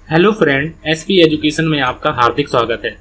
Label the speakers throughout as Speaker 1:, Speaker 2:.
Speaker 1: Hello friend, SP education में आपका हार्दिक स्वागत है।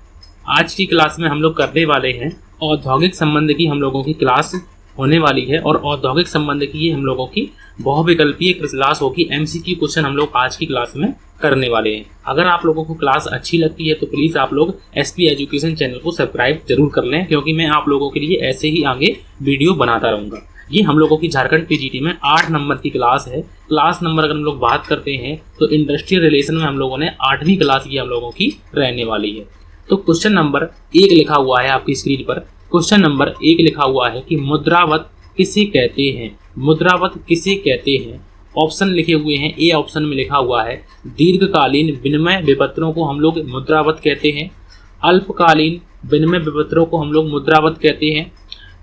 Speaker 1: आज की क्लास में हम लोग करने वाले हैं औद्योगिक संबंध की हम लोगों की क्लास होने वाली है और औद्योगिक संबंध की ये हम लोगों की बहुविकल्पीय क्लास होगी। एमसीक्यू क्वेश्चन हम लोग आज की क्लास में करने वाले हैं। अगर आप लोगों को क्लास अच्छी लगती है तो प्लीज़ आप लोग एसपी एजुकेशन चैनल को सब्सक्राइब जरूर कर लें, क्योंकि मैं आप लोगों के लिए ऐसे ही आगे वीडियो बनाता रहूँगा। ये हम लोगों की झारखंड पीजीटी में 8 नंबर की क्लास है। क्लास नंबर अगर हम लोग बात करते हैं तो इंडस्ट्रियल रिलेशन में हम लोगों ने 8वीं क्लास की हम लोगों की रहने वाली है। तो क्वेश्चन नंबर 1 लिखा हुआ है आपकी स्क्रीन पर। क्वेश्चन नंबर 1 लिखा हुआ है कि मुद्रावत किसे कहते हैं। मुद्रावत किसे कहते हैं। ऑप्शन लिखे हुए हैं। ए ऑप्शन में लिखा हुआ है दीर्घकालीन विनिमय विपत्रों को हम लोग मुद्रावत कहते हैं, अल्पकालीन विनिमय विपत्रों को हम लोग मुद्रावत कहते हैं,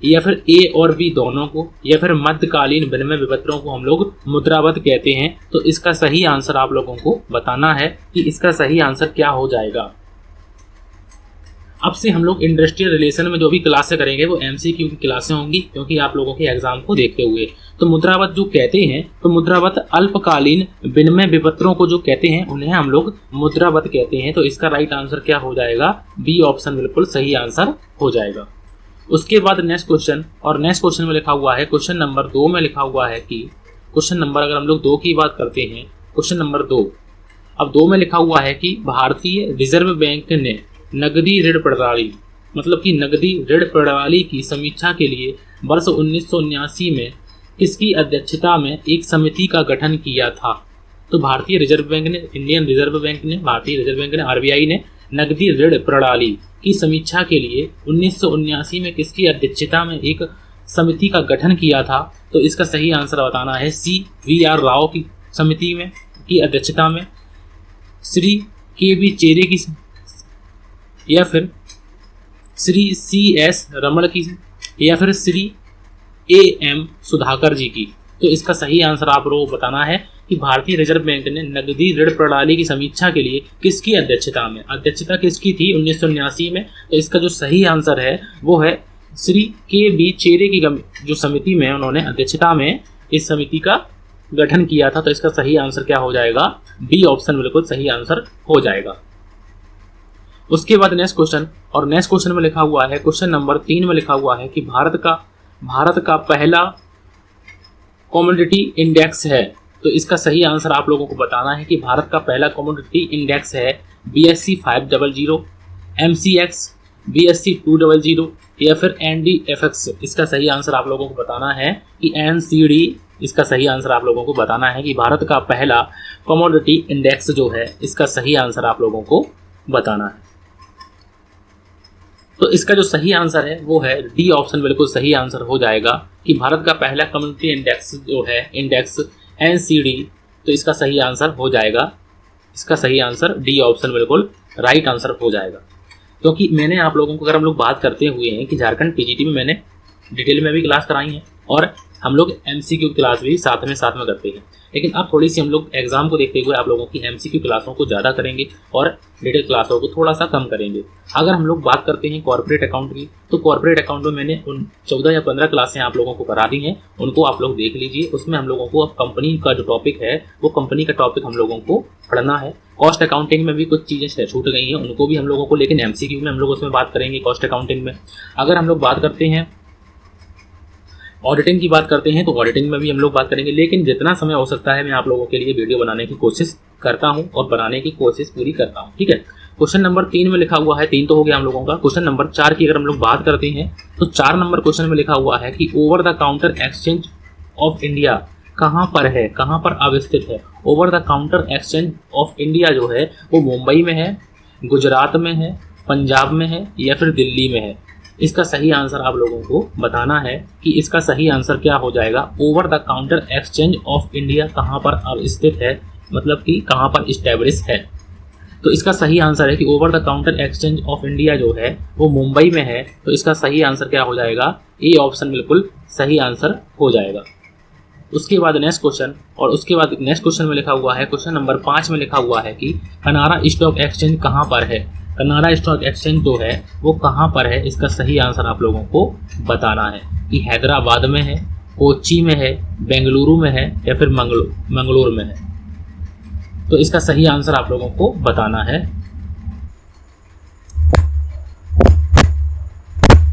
Speaker 1: या फिर ए और बी दोनों को, या फिर मध्यकालीन विनिमय विपत्रों को हम लोग मुद्रावत कहते हैं। तो इसका सही आंसर आप लोगों को बताना है कि इसका सही आंसर क्या हो जाएगा। अब से हम लोग इंडस्ट्रियल रिलेशन में जो भी क्लासें करेंगे वो एमसीक्यू की क्लासें होंगी, क्योंकि आप लोगों के एग्जाम को देखते हुए। तो मुद्रावत जो कहते हैं, तो मुद्रावत अल्पकालीन विनिमय विपत्रों को जो कहते हैं उन्हें हम लोग मुद्रावत कहते हैं। तो इसका राइट आंसर क्या हो जाएगा, बी ऑप्शन बिल्कुल सही आंसर हो जाएगा। उसके बाद नेक्स्ट क्वेश्चन, और नेक्स्ट क्वेश्चन में लिखा हुआ है, क्वेश्चन नंबर 2 में लिखा हुआ है कि क्वेश्चन नंबर अगर हम लोग 2 की बात करते हैं, क्वेश्चन नंबर 2, अब 2 में लिखा हुआ है कि भारतीय रिजर्व बैंक ने नगदी ऋण प्रणाली, मतलब कि नगदी ऋण प्रणाली की समीक्षा के लिए वर्ष 1979 में किसकी अध्यक्षता में एक समिति का गठन किया था। तो भारतीय रिजर्व बैंक ने, इंडियन रिजर्व बैंक ने, भारतीय रिजर्व बैंक ने, आरबीआई ने नगदी ऋण प्रणाली की समीक्षा के लिए 1979 में किसकी अध्यक्षता में एक समिति का गठन किया था। तो इसका सही आंसर बताना है सी वी आर राव की समिति में की अध्यक्षता में, श्री के बी चेरे की, या फिर श्री सी एस रमण की, या फिर श्री ए एम सुधाकर जी की। तो इसका सही आंसर आप लोगों को बताना है कि भारतीय रिजर्व बैंक ने नगदी ऋण प्रणाली की समीक्षा के लिए किसकी अध्यक्षता में, अध्यक्षता किसकी थी 1979 में। तो इसका जो सही आंसर है वो है श्री के बी चेरे की जो समिति में उन्होंने अध्यक्षता में इस समिति का गठन किया था। तो इसका सही आंसर क्या हो जाएगा, बी ऑप्शन बिल्कुल सही आंसर हो जाएगा। उसके बाद नेक्स्ट क्वेश्चन, और नेक्स्ट क्वेश्चन में लिखा हुआ है, क्वेश्चन नंबर 3 में लिखा हुआ है कि भारत का पहला कमोडिटी इंडेक्स है। तो इसका सही आंसर आप लोगों को बताना है कि भारत का पहला कमोडिटी इंडेक्स है BSE 500, MCX, BSE 200, या फिर NDFX। इसका सही आंसर आप लोगों को बताना है कि NCD। इसका सही आंसर आप लोगों को बताना है कि भारत का पहला कमोडिटी इंडेक्स जो है, इसका सही आंसर आप लोगों को बताना है। तो इसका जो सही आंसर है वो है डी ऑप्शन बिल्कुल सही आंसर हो जाएगा कि भारत का पहला कम्युनिटी इंडेक्स जो है, इंडेक्स NCD। तो इसका सही आंसर हो जाएगा, इसका सही आंसर डी ऑप्शन बिल्कुल राइट आंसर हो जाएगा। क्योंकि मैंने आप लोगों को, अगर हम लोग बात करते हुए हैं कि झारखंड पीजीटी में मैंने डिटेल में भी क्लास कराई है और हम लोग एमसीक्यू क्लास भी साथ में करते हैं, लेकिन अब थोड़ी सी हम लोग एग्जाम को देखते हुए आप लोगों की एमसीक्यू क्लासों को ज़्यादा करेंगे और डिटेल क्लासों को थोड़ा सा कम करेंगे। अगर हम लोग बात करते हैं कॉर्पोरेट अकाउंट की, तो कॉर्पोरेट अकाउंट में मैंने उन 14 या 15 क्लासें आप लोगों को करा दी हैं, उनको आप लोग देख लीजिए। उसमें हम लोगों को अब कंपनी का जो टॉपिक है वो कंपनी का टॉपिक हम लोगों को पढ़ना है। कॉस्ट अकाउंटिंग में भी कुछ चीज़ें छूट गई हैं, उनको भी हम लोगों को, लेकिन एमसीक्यू में हम लोग उसमें बात करेंगे कॉस्ट अकाउंटिंग में। अगर हम लोग बात करते हैं ऑडिटिंग की बात करते हैं, तो ऑडिटिंग में भी हम लोग बात करेंगे, लेकिन जितना समय हो सकता है मैं आप लोगों के लिए वीडियो बनाने की कोशिश करता हूं और बनाने की कोशिश पूरी करता हूं। ठीक है, क्वेश्चन नंबर 3 में लिखा हुआ है, 3 तो हो गया हम लोगों का। क्वेश्चन नंबर 4 की अगर हम लोग बात करते हैं तो 4 नंबर क्वेश्चन में लिखा हुआ है कि over the counter exchange of India कहाँ पर है, कहाँ पर अवस्थित है। Over the counter exchange of India जो है वो मुंबई में है, गुजरात में है, पंजाब में है, या फिर दिल्ली में है। इसका सही आंसर आप लोगों को बताना है कि इसका सही आंसर क्या हो जाएगा। Over the counter exchange of India कहाँ पर स्थित है, मतलब कि कहाँ पर इस्टेब्लिश है। तो इसका सही आंसर है कि over the counter exchange of India जो है वो मुंबई में है। तो इसका सही आंसर क्या हो जाएगा, ए ऑप्शन बिल्कुल सही आंसर हो जाएगा। उसके बाद नेक्स्ट क्वेश्चन, और उसके बाद नेक्स्ट क्वेश्चन में लिखा हुआ है, क्वेश्चन नंबर 5 में लिखा हुआ है कि कनारा स्टॉक एक्सचेंज कहाँ पर है। कनारा स्टॉक एक्सचेंज जो है वो कहाँ पर है, इसका सही आंसर आप लोगों को बताना है कि हैदराबाद में है, कोच्चि में है, बेंगलुरु में है, या फिर मंगलोर में है। तो इसका सही आंसर आप लोगों को बताना है।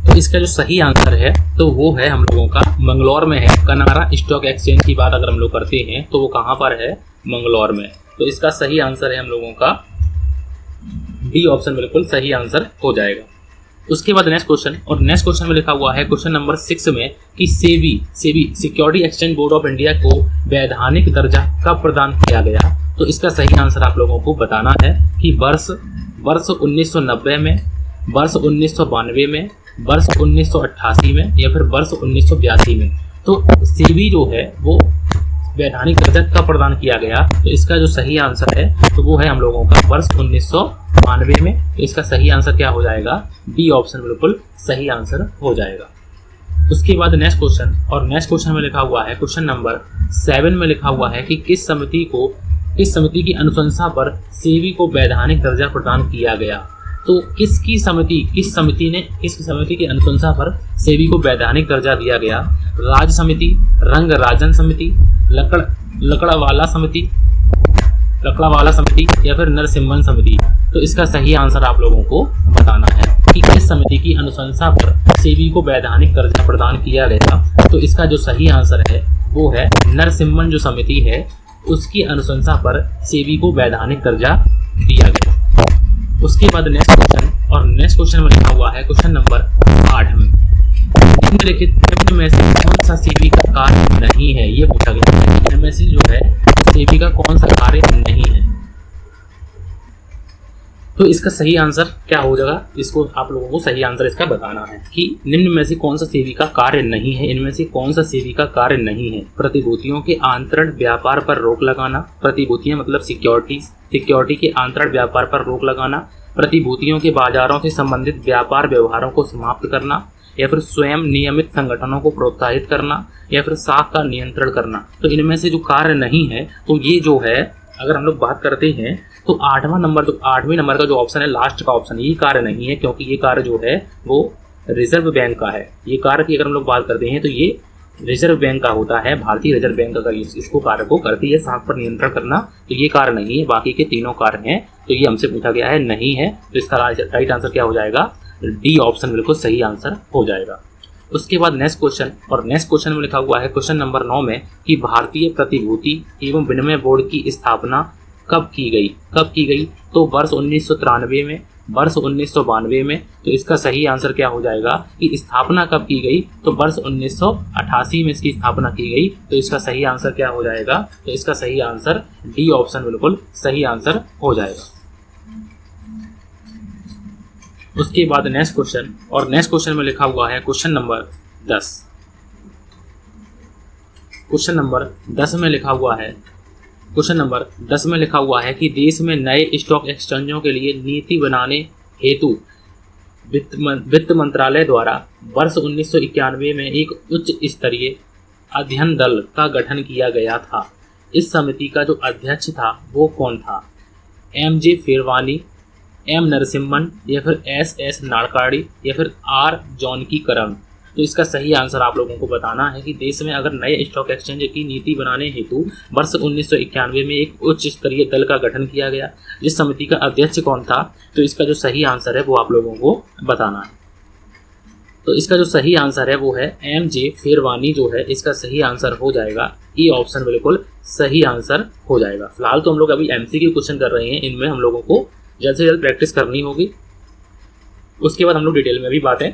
Speaker 1: तो इसका जो सही आंसर है तो वो है हम लोगों का मंगलौर में है। कनारा स्टॉक एक्सचेंज की बात अगर हम लोग करते हैं तो वो कहाँ पर है? मंगलौर में। तो इसका सही आंसर है हम लोगों का डी ऑप्शन, बिल्कुल सही आंसर हो जाएगा। उसके बाद नेक्स्ट क्वेश्चन, और नेक्स्ट क्वेश्चन में लिखा हुआ है क्वेश्चन नंबर 6 में कि SEBI security exchange board of India को वैधानिक दर्जा कब प्रदान किया गया? तो इसका सही आंसर आप लोगों को बताना है कि वर्ष 1990 में, वर्ष 1992 में, वर्ष 1988 में या फिर वर्ष 1982 में। तो सेबी जो है वो वैधानिक दर्जा कब प्रदान किया गया? तो इसका जो सही आंसर है तो वो है हम लोगों का वर्ष 1992 में। तो इसका सही आंसर क्या हो जाएगा? डी ऑप्शन बिल्कुल सही आंसर हो जाएगा। उसके बाद नेक्स्ट क्वेश्चन, और नेक्स्ट क्वेश्चन में लिखा हुआ है क्वेश्चन नंबर 7 में लिखा हुआ है कि किस समिति की अनुशंसा पर सेबी को वैधानिक दर्जा प्रदान किया गया? तो किस समिति की अनुशंसा पर सेबी को वैधानिक दर्जा दिया गया? राज्य समिति, रंगराजन समिति, लकड़वाला समिति या फिर नरसिम्हन समिति? तो इसका सही आंसर आप लोगों को बताना है कि किस समिति की अनुशंसा पर सेबी को वैधानिक दर्जा प्रदान किया गया। तो इसका जो सही आंसर है वो है नरसिम्हन जो समिति है उसकी अनुशंसा पर सेबी को वैधानिक दर्जा दिया गया। उसके बाद नेक्स्ट क्वेश्चन, और नेक्स्ट क्वेश्चन में लिखा हुआ है क्वेश्चन नंबर 8 में निम्नलिखित में से कौन सा सेबी का कार्य नहीं है? ये पूछा गया है। इनमें से जो है सेबी का कौन सा कार्य नहीं है? तो इसका सही आंसर क्या हो जाएगा? इसको आप लोगों को सही आंसर इसका बताना है कि निम्न में से कौन सा सेबी का कार्य नहीं है। इनमें से कौन सा सेबी का कार्य नहीं है? प्रतिभूतियों के आंतरण व्यापार पर रोक लगाना, प्रतिभूतियां मतलब सिक्योरिटी के आंतरण व्यापार पर रोक लगाना, प्रतिभूतियों के बाजारों से संबंधित व्यापार व्यवहारों को समाप्त करना, या फिर स्वयं नियमित संगठनों को प्रोत्साहित करना, या फिर साख का नियंत्रण करना। तो इनमें से जो कार्य नहीं है तो ये जो है अगर हम लोग बात करते हैं तो 8वां नंबर का जो ऑप्शन है, लास्ट का ऑप्शन, ये कार्य नहीं है, क्योंकि ये कार्य जो है वो रिजर्व बैंक का है। ये कार्य की अगर हम लोग बात करते हैं तो ये रिजर्व बैंक का होता है। भारतीय रिजर्व बैंक अगर इसको कार्य को करती है साख पर नियंत्रण करना, तो ये कार्य नहीं है। बाकी के तीनों कार्य हैं, तो ये हमसे पूछा गया है नहीं है। तो इसका राइट आंसर क्या हो जाएगा? डी ऑप्शन बिल्कुल सही आंसर हो जाएगा। उसके बाद नेक्स्ट क्वेश्चन, और नेक्स्ट क्वेश्चन में लिखा हुआ है क्वेश्चन नंबर 9 में कि भारतीय प्रतिभूति एवं विनिमय बोर्ड की स्थापना कब की गई? तो वर्ष 1993 में, वर्ष 1992 में। तो इसका सही आंसर क्या हो जाएगा कि स्थापना कब की गई? तो वर्ष 1988 में इसकी स्थापना की गई। तो इसका सही आंसर क्या हो जाएगा? तो इसका सही आंसर डी ऑप्शन बिल्कुल सही आंसर हो जाएगा। उसके बाद नेक्स्ट क्वेश्चन, और नेक्स्ट क्वेश्चन में लिखा हुआ है क्वेश्चन नंबर 10। क्वेश्चन नंबर 10 में लिखा हुआ है कि देश में नए स्टॉक एक्सचेंजों के लिए नीति बनाने हेतु वित्त मंत्रालय द्वारा वर्ष 1991 में एक उच्च स्तरीय अध्ययन दल का गठन किया गया था। इस समिति का जो अध्यक्ष था वो कौन था? M.J. फ़िरवानी, M. नरसिम्हन, या फिर S.S. नाड़काड़ी, या फिर R. जानकीकरण? तो इसका सही आंसर आप लोगों को बताना है कि देश में अगर नए स्टॉक एक्सचेंज की नीति बनाने हेतु वर्ष 1991 में एक उच्च स्तरीय दल का गठन किया गया, जिस समिति का अध्यक्ष कौन था? तो इसका जो सही आंसर है वो आप लोगों को बताना है। तो इसका जो सही आंसर है वो है M.J. फ़िरवानी जो है, इसका सही आंसर हो जाएगा ई ऑप्शन बिल्कुल सही आंसर हो जाएगा। फिलहाल तो हम लोग अभी MCQ क्वेश्चन कर रहे हैं, इनमें हम लोगों को जल्द से जल्द प्रैक्टिस करनी होगी। उसके बाद हम लोग डिटेल में भी बातें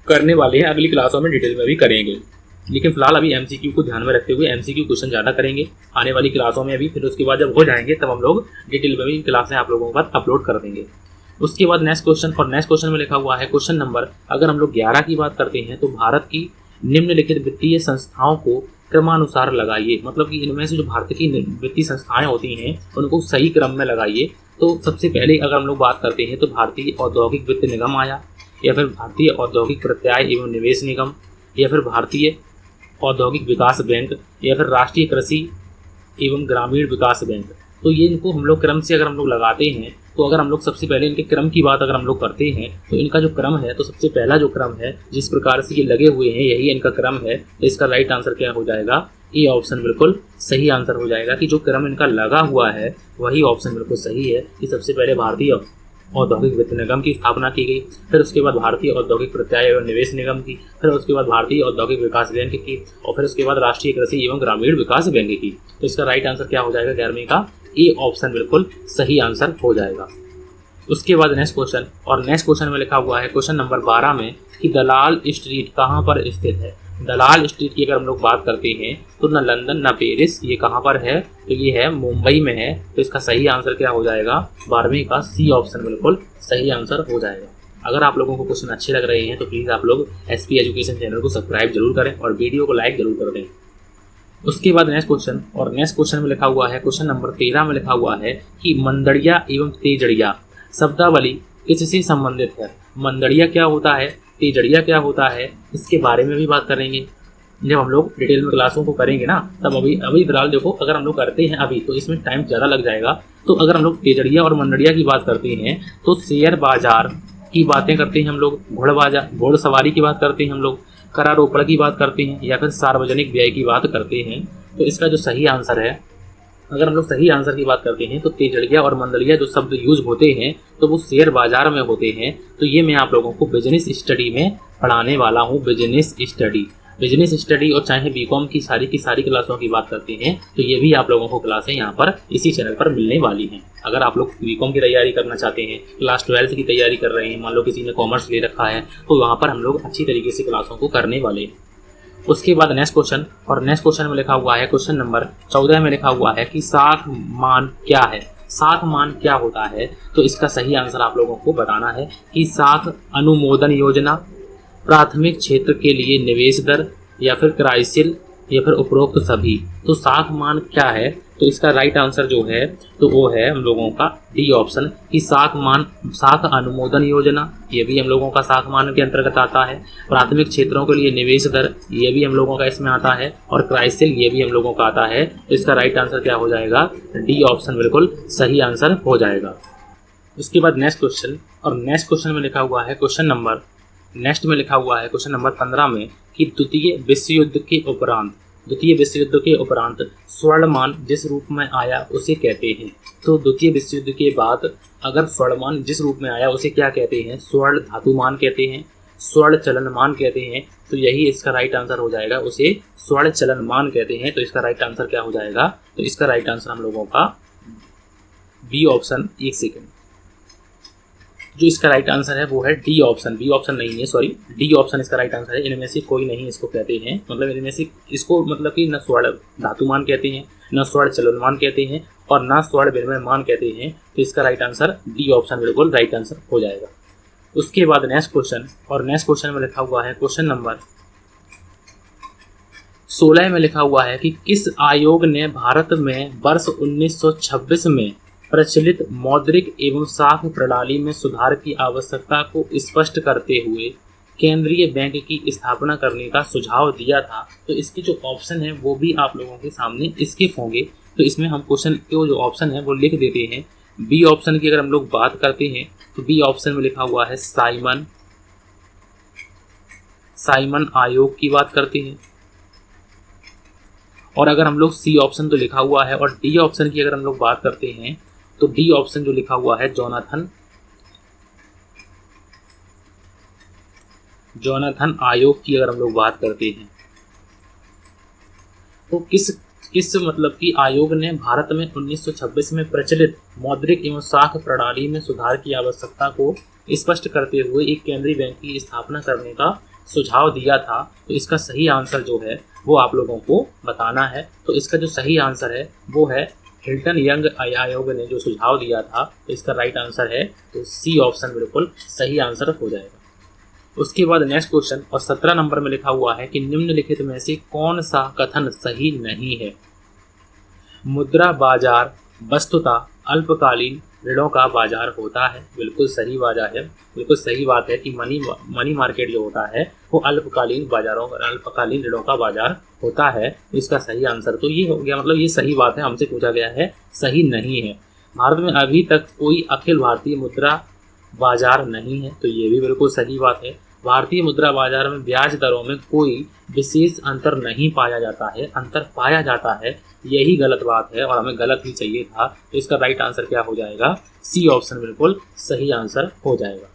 Speaker 1: करने वाले हैं, अगली क्लासों में डिटेल में भी करेंगे। लेकिन फिलहाल अभी MCQ को ध्यान में रखते हुए MCQ क्वेश्चन ज़्यादा करेंगे आने वाली क्लासों में अभी। फिर उसके बाद जब हो जाएंगे तब हम लोग डिटेल में भी क्लासें आप लोगों के पास अपलोड कर देंगे। उसके बाद नेक्स्ट क्वेश्चन, और नेक्स्ट क्वेश्चन में लिखा हुआ है क्वेश्चन नंबर अगर हम लोग 11 की बात करते हैं तो भारत की निम्नलिखित वित्तीय संस्थाओं को क्रमानुसार लगाइए। मतलब कि इनमें से जो भारत की वित्तीय संस्थाएं होती हैं उनको सही क्रम में लगाइए। तो सबसे पहले अगर हम लोग बात करते हैं तो भारतीय औद्योगिक वित्त निगम आया, या फिर भारतीय औद्योगिक प्रत्याय एवं निवेश निगम, या फिर भारतीय औद्योगिक विकास बैंक, या फिर राष्ट्रीय कृषि एवं ग्रामीण विकास बैंक। तो ये इनको हम लोग क्रम से अगर हम लोग लगाते हैं तो अगर हम लोग सबसे पहले इनके क्रम की बात अगर हम लोग करते हैं तो इनका जो क्रम है, तो सबसे पहला जो क्रम है जिस प्रकार से ये लगे हुए हैं यही इनका क्रम है। तो इसका राइट आंसर क्या हो जाएगा? ए ऑप्शन बिल्कुल सही आंसर हो जाएगा कि जो क्रम इनका लगा हुआ है वही ऑप्शन बिल्कुल सही है कि सबसे पहले भारतीय औद्योगिक वित्त निगम की स्थापना की गई, फिर उसके बाद भारतीय औद्योगिक प्रत्यय एवं निवेश निगम की, फिर उसके बाद भारतीय औद्योगिक विकास बैंक की, और फिर उसके बाद राष्ट्रीय कृषि एवं ग्रामीण विकास बैंक की। तो इसका राइट आंसर क्या हो जाएगा 11वीं का ए ऑप्शन बिल्कुल सही आंसर हो जाएगा। उसके बाद नेक्स्ट क्वेश्चन, और नेक्स्ट क्वेश्चन में लिखा हुआ है क्वेश्चन नंबर 12 में कि दलाल स्ट्रीट कहाँ पर स्थित है। दलाल स्ट्रीट की अगर हम लोग बात करते हैं तो न लंदन न पेरिस, ये कहाँ पर है, तो ये है मुंबई में है। तो इसका सही आंसर क्या हो जाएगा 12वीं का सी ऑप्शन बिल्कुल सही आंसर हो जाएगा। अगर आप लोगों को क्वेश्चन अच्छे लग रहे हैं तो प्लीज़ आप लोग एसपी एजुकेशन चैनल को सब्सक्राइब जरूर करें और वीडियो को लाइक जरूर कर दें। उसके बाद नेक्स्ट क्वेश्चन, और नेक्स्ट क्वेश्चन में लिखा हुआ है क्वेश्चन नंबर 13 में लिखा हुआ है कि मंदड़िया एवं तेजड़िया शब्दावली किससे संबंधित है। मंदड़िया क्या होता है, तेजड़िया क्या होता है, इसके बारे में भी बात करेंगे जब हम लोग डिटेल में क्लासों को करेंगे ना, तब अभी फिलहाल देखो अगर हम लोग करते हैं अभी तो इसमें टाइम ज़्यादा लग जाएगा। तो अगर हम लोग तेजड़िया और मंदड़िया की बात करते हैं तो शेयर बाजार की बातें करते हैं हम लोग, घोड़सवारी की बात करते हैं हम लोग, करारोपण की बात करते हैं, या फिर सार्वजनिक व्यय की बात करते हैं। तो इसका जो सही आंसर है, अगर हम लोग सही आंसर की बात करते हैं तो तेजड़िया और मंदड़िया जो शब्द यूज होते हैं तो वो शेयर बाजार में होते हैं। तो ये मैं आप लोगों को बिजनेस स्टडी में पढ़ाने वाला हूँ। बिजनेस स्टडी और चाहे बीकॉम की सारी क्लासों की बात करते हैं तो ये भी आप लोगों को क्लासें यहाँ पर इसी चैनल पर मिलने वाली हैं। अगर आप लोग बीकॉम की तैयारी करना चाहते हैं, क्लास 12 की तैयारी कर रहे हैं, मान लो किसी ने कॉमर्स ले रखा है, तो वहाँ पर हम लोग अच्छी तरीके से क्लासों को करने वाले हैं। उसके बाद नेक्स्ट क्वेश्चन, और नेक्स्ट क्वेश्चन में लिखा हुआ है क्वेश्चन नंबर 14 में लिखा हुआ है कि साख मान क्या है। साख मान क्या होता है, तो इसका सही आंसर आप लोगों को बताना है कि साख अनुमोदन योजना, प्राथमिक क्षेत्र के लिए निवेश दर, या फिर क्राइसिल, या फिर उपरोक्त सभी। तो साख मान क्या है, तो इसका राइट आंसर जो है तो वो है हम लोगों का डी ऑप्शन कि साख अनुमोदन योजना, ये भी हम लोगों का साख मान के अंतर्गत आता है। प्राथमिक क्षेत्रों के लिए निवेश दर, ये भी हम लोगों का इसमें आता है, और क्राइसिल ये भी हम लोगों का आता है। तो इसका राइट आंसर क्या हो जाएगा, डी ऑप्शन बिल्कुल सही आंसर हो जाएगा। उसके बाद नेक्स्ट क्वेश्चन, और नेक्स्ट क्वेश्चन में लिखा हुआ है क्वेश्चन नंबर 15 में कि द्वितीय विश्व युद्ध के उपरांत स्वर्णमान जिस रूप में आया उसे कहते हैं। तो द्वितीय विश्व युद्ध के बाद अगर स्वर्णमान जिस रूप में आया उसे क्या कहते हैं, स्वर्ण धातुमान कहते हैं, स्वर्ण चलनमान कहते हैं। तो यही इसका राइट आंसर हो जाएगा, उसे स्वर्ण चलनमान कहते हैं। तो इसका राइट आंसर क्या हो जाएगा, तो इसका राइट आंसर हम लोगों का बी ऑप्शन, एक सेकेंड, जो इसका राइट आंसर है वो है डी ऑप्शन, बी ऑप्शन नहीं है, सॉरी, डी ऑप्शन इसका राइट आंसर है। इनमें से कोई नहीं इसको कहते हैं, मतलब इनमें से इसको मतलब कि न स्वर्ण धातुमान कहते हैं, न स्वर्ण चलनमान कहते हैं, और न स्वर्ण विनिमयमान कहते हैं। तो इसका राइट आंसर डी ऑप्शन बिल्कुल राइट आंसर हो जाएगा। उसके बाद नेक्स्ट क्वेश्चन, और नेक्स्ट क्वेश्चन में लिखा हुआ है क्वेश्चन नंबर 16 में लिखा हुआ है कि किस आयोग ने भारत में वर्ष 1926 में प्रचलित मौद्रिक एवं साख प्रणाली में सुधार की आवश्यकता को स्पष्ट करते हुए केंद्रीय बैंक की स्थापना करने का सुझाव दिया था। तो इसके जो ऑप्शन है वो भी आप लोगों के सामने स्किप होंगे। तो इसमें हम क्वेश्चन के जो ऑप्शन है वो लिख देते हैं। बी ऑप्शन की अगर हम लोग बात करते हैं तो बी ऑप्शन में लिखा हुआ है साइमन आयोग की बात करते हैं। और अगर हम लोग सी ऑप्शन तो लिखा हुआ है, और डी ऑप्शन की अगर हम लोग बात करते हैं तो डी ऑप्शन जो लिखा हुआ है जोनाथन आयोग की अगर हम लोग बात करते हैं तो किस मतलब कि आयोग ने भारत में 1926 में प्रचलित मौद्रिक एवं साख प्रणाली में सुधार की आवश्यकता को स्पष्ट करते हुए एक केंद्रीय बैंक की स्थापना करने का सुझाव दिया था। तो इसका सही आंसर जो है वो आप लोगों को बताना है। तो इसका जो सही आंसर है वो है हिल्टन यंग आयोग ने जो सुझाव दिया था। तो इसका राइट आंसर है तो सी ऑप्शन बिल्कुल सही आंसर हो जाएगा। उसके बाद नेक्स्ट क्वेश्चन, और 17 नंबर में लिखा हुआ है कि निम्नलिखित में से कौन सा कथन सही नहीं है। मुद्रा बाजार वस्तुतः अल्पकालीन ऋणों का बाजार होता है। बिल्कुल सही बाजार है, बिल्कुल सही बात है कि मनी मार्केट जो होता है वो अल्पकालीन ऋणों का बाजार होता है। इसका सही आंसर तो ये हो गया, मतलब ये सही बात है, हमसे पूछा गया है, सही नहीं है। भारत में अभी तक कोई अखिल भारतीय मुद्रा बाजार नहीं है, तो ये भी बिल्कुल सही बात है। भारतीय मुद्रा बाजार में ब्याज दरों में कोई विशेष अंतर नहीं पाया जाता है, अंतर पाया जाता है, यही गलत बात है और हमें गलत ही चाहिए था। तो इसका राइट आंसर क्या हो जाएगा? सी ऑप्शन बिल्कुल सही आंसर हो जाएगा।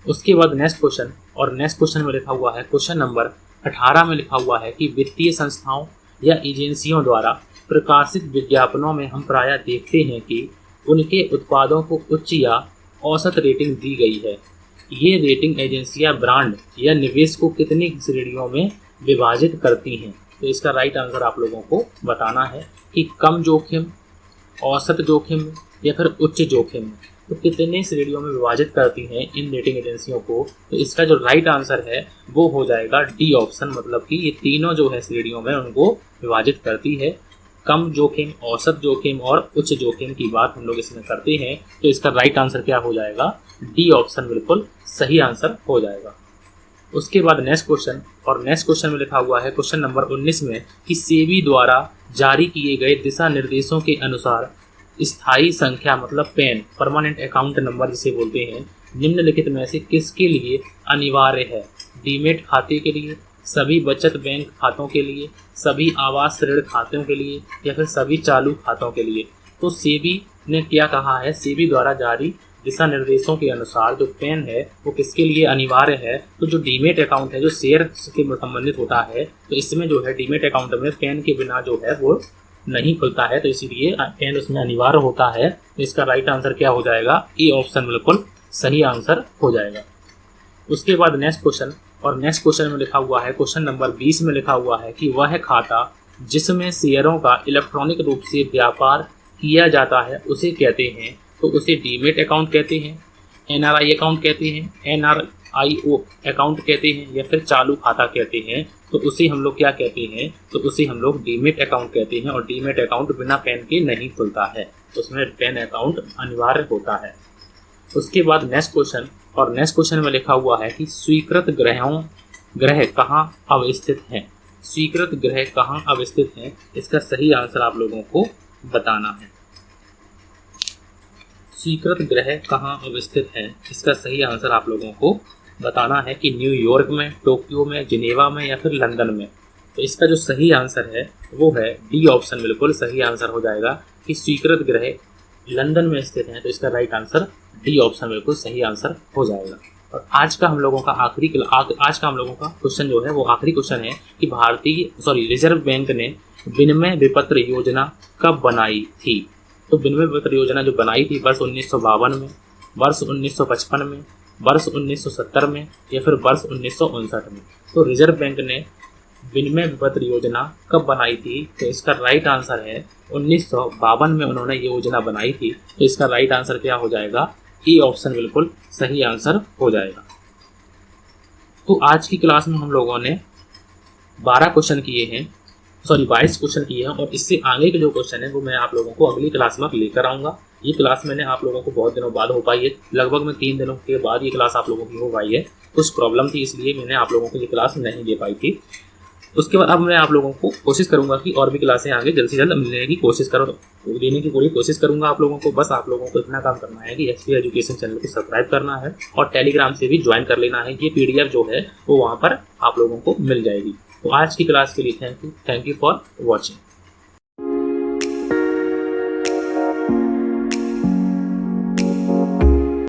Speaker 1: उसके बाद नेक्स्ट क्वेश्चन, और नेक्स्ट क्वेश्चन में लिखा हुआ है, क्वेश्चन नंबर 18 में लिखा हुआ है कि वित्तीय संस्थाओं या एजेंसियों द्वारा प्रकाशित विज्ञापनों में हम प्रायः देखते हैं कि उनके उत्पादों को उच्च या औसत रेटिंग दी गई है। ये रेटिंग एजेंसियां ब्रांड या निवेश को कितनी श्रेणियों में विभाजित करती हैं? तो इसका राइट आंसर आप लोगों को बताना है कि कम जोखिम, औसत जोखिम या फिर उच्च जोखिम, तो कितने श्रेणियों में विभाजित करती हैं इन रेटिंग एजेंसियों को? तो इसका जो राइट आंसर है वो हो जाएगा डी ऑप्शन, मतलब कि ये तीनों जो है श्रेणियों में उनको विभाजित करती है। कम जोखिम, औसत जोखिम और उच्च जोखिम की बात हम लोग इसमें करते हैं। तो इसका राइट आंसर क्या हो जाएगा? डी ऑप्शन बिल्कुल सही आंसर हो जाएगा। उसके बाद नेक्स्ट क्वेश्चन, और नेक्स्ट क्वेश्चन में लिखा हुआ है क्वेश्चन नंबर 19 में कि सेबी द्वारा जारी किए गए दिशा निर्देशों के अनुसार स्थायी संख्या मतलब पैन, परमानेंट अकाउंट नंबर जिसे बोलते हैं, निम्नलिखित में से किसके लिए अनिवार्य है? डीमेट खाते के लिए, सभी बचत बैंक खातों के लिए, सभी आवास ऋण खातों के लिए या फिर सभी चालू खातों के लिए? तो सेबी ने क्या कहा है? सेबी द्वारा जारी दिशा निर्देशों के अनुसार जो पैन है वो किसके लिए अनिवार्य है? तो जो डीमेट अकाउंट है, जो शेयर के संबंधित होता है, तो इसमें जो है डीमेट अकाउंट में पैन के बिना जो है वो नहीं खुलता है, तो इसीलिए पैन उसमें अनिवार्य होता है। तो इसका राइट आंसर क्या हो जाएगा? ए ऑप्शन बिल्कुल सही आंसर हो जाएगा। उसके बाद नेक्स्ट क्वेश्चन, और नेक्स्ट क्वेश्चन में लिखा हुआ है क्वेश्चन नंबर 20 में लिखा हुआ है कि वह खाता जिसमें शेयरों का इलेक्ट्रॉनिक रूप से व्यापार किया जाता है उसे कहते हैं? तो उसे डीमेट अकाउंट कहते हैं, एनआरआई अकाउंट कहते हैं, एनआरआईओ अकाउंट कहते हैं या फिर चालू खाता कहते हैं? तो उसे हम लोग क्या कहते हैं? तो उसे हम लोग डीमेट अकाउंट कहते हैं। और डीमेट अकाउंट बिना पैन के नहीं खुलता है, उसमें पैन अकाउंट अनिवार्य होता है। उसके बाद नेक्स्ट क्वेश्चन, और नेक्स्ट क्वेश्चन में लिखा हुआ है कि स्वीकृत ग्रह कहाँ अवस्थित हैं? स्वीकृत ग्रह कहाँ अवस्थित हैं? इसका सही आंसर आप लोगों को बताना है। स्वीकृत ग्रह कहाँ अवस्थित हैं? इसका सही आंसर आप लोगों को बताना है कि न्यूयॉर्क में, टोक्यो में, जिनेवा में या फिर लंदन में? तो इसका जो सही आंसर है वो है डी ऑप्शन बिल्कुल सही आंसर हो जाएगा कि स्वीकृत ग्रह लंदन में स्थित हैं। तो इसका राइट आंसर डी ऑप्शन बिल्कुल सही आंसर हो जाएगा। और आज का हम लोगों का क्वेश्चन जो है वो आखिरी क्वेश्चन है कि रिजर्व बैंक ने विनिमय विपत्र योजना कब बनाई थी? तो विनिमय विपत्र योजना जो बनाई थी वर्ष 1952 में, वर्ष 1955 में, वर्ष 1970 में या फिर वर्ष 1959 में? तो रिजर्व बैंक ने विनिमय विपत्र योजना कब बनाई थी? तो इसका राइट आंसर है 1952 में उन्होंने ये योजना बनाई थी। तो इसका राइट आंसर क्या हो जाएगा? ए ऑप्शन बिल्कुल सही आंसर हो जाएगा। तो आज की क्लास में हम लोगों ने 22 क्वेश्चन किए हैं, 22 क्वेश्चन किए हैं, और इससे आगे के जो क्वेश्चन है वो मैं आप लोगों को अगली क्लास में लेकर आऊँगा। ये क्लास मैंने आप लोगों को बहुत दिनों बाद हो पाई है, लगभग में 3 दिनों के बाद ये क्लास आप लोगों की हो पाई है। कुछ प्रॉब्लम थी इसलिए मैंने आप लोगों को ये क्लास नहीं दे पाई थी। उसके बाद अब मैं आप लोगों को कोशिश करूंगा कि और भी क्लासें आगे जल्द से जल्द देने की पूरी कोशिश करूंगा आप लोगों को। बस आप लोगों को इतना काम करना है कि एसपी एजुकेशन चैनल को सब्सक्राइब करना है और टेलीग्राम से भी ज्वाइन कर लेना है। ये पीडीएफ जो है वो वहाँ पर आप लोगों को मिल जाएगी। तो आज की क्लास के लिए थैंक यू फॉर वॉचिंग।